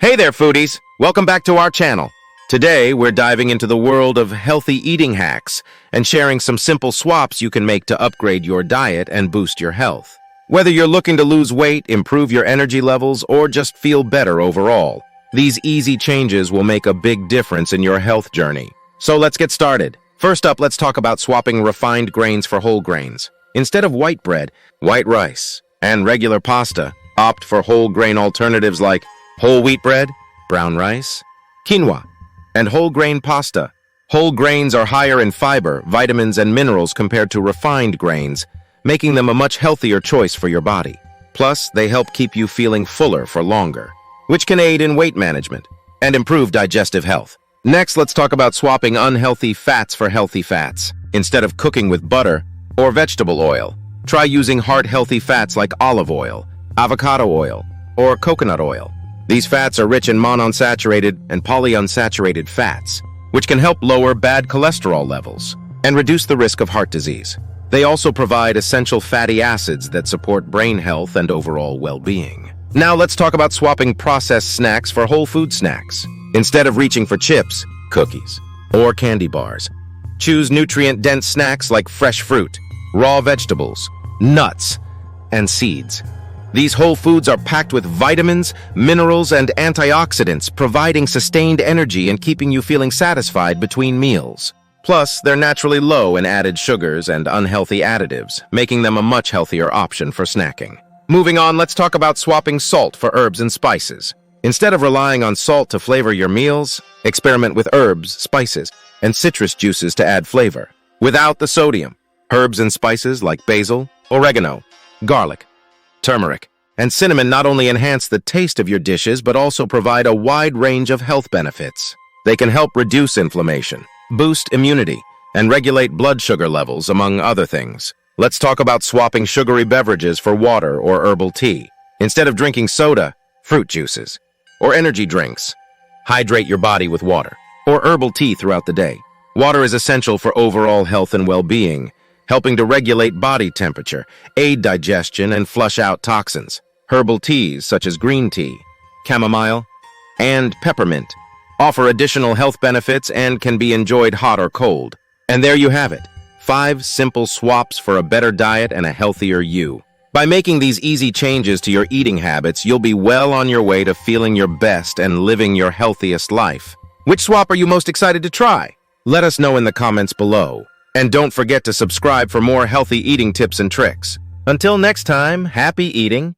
Hey there, foodies! Welcome back to our channel. Today, we're diving into the world of healthy eating hacks and sharing some simple swaps you can make to upgrade your diet and boost your health. Whether you're looking to lose weight, improve your energy levels, or just feel better overall, these easy changes will make a big difference in your health journey. So let's get started. First up, let's talk about swapping refined grains for whole grains. Instead of white bread, white rice, and regular pasta, opt for whole grain alternatives like whole wheat bread, brown rice, quinoa, and whole grain pasta. Whole grains are higher in fiber, vitamins, and minerals compared to refined grains, making them a much healthier choice for your body. Plus, they help keep you feeling fuller for longer, which can aid in weight management and improve digestive health. Next, let's talk about swapping unhealthy fats for healthy fats. Instead of cooking with butter or vegetable oil, try using heart-healthy fats like olive oil, avocado oil, or coconut oil. These fats are rich in monounsaturated and polyunsaturated fats, which can help lower bad cholesterol levels and reduce the risk of heart disease. They also provide essential fatty acids that support brain health and overall well-being. Now let's talk about swapping processed snacks for whole food snacks. Instead of reaching for chips, cookies, or candy bars, choose nutrient-dense snacks like fresh fruit, raw vegetables, nuts, and seeds. These whole foods are packed with vitamins, minerals, and antioxidants, providing sustained energy and keeping you feeling satisfied between meals. Plus, they're naturally low in added sugars and unhealthy additives, making them a much healthier option for snacking. Moving on, let's talk about swapping salt for herbs and spices. Instead of relying on salt to flavor your meals, experiment with herbs, spices, and citrus juices to add flavor. Without the sodium, herbs and spices like basil, oregano, garlic, turmeric, and cinnamon not only enhance the taste of your dishes, but also provide a wide range of health benefits. They can help reduce inflammation, boost immunity, and regulate blood sugar levels, among other things. Let's talk about swapping sugary beverages for water or herbal tea. Instead of drinking soda, fruit juices, or energy drinks, hydrate your body with water or herbal tea throughout the day. Water is essential for overall health and well-being, helping to regulate body temperature, aid digestion, and flush out toxins. Herbal teas such as green tea, chamomile, and peppermint offer additional health benefits and can be enjoyed hot or cold. And there you have it, 5 simple swaps for a better diet and a healthier you. By making these easy changes to your eating habits, you'll be well on your way to feeling your best and living your healthiest life. Which swap are you most excited to try? Let us know in the comments below. And don't forget to subscribe for more healthy eating tips and tricks. Until next time, happy eating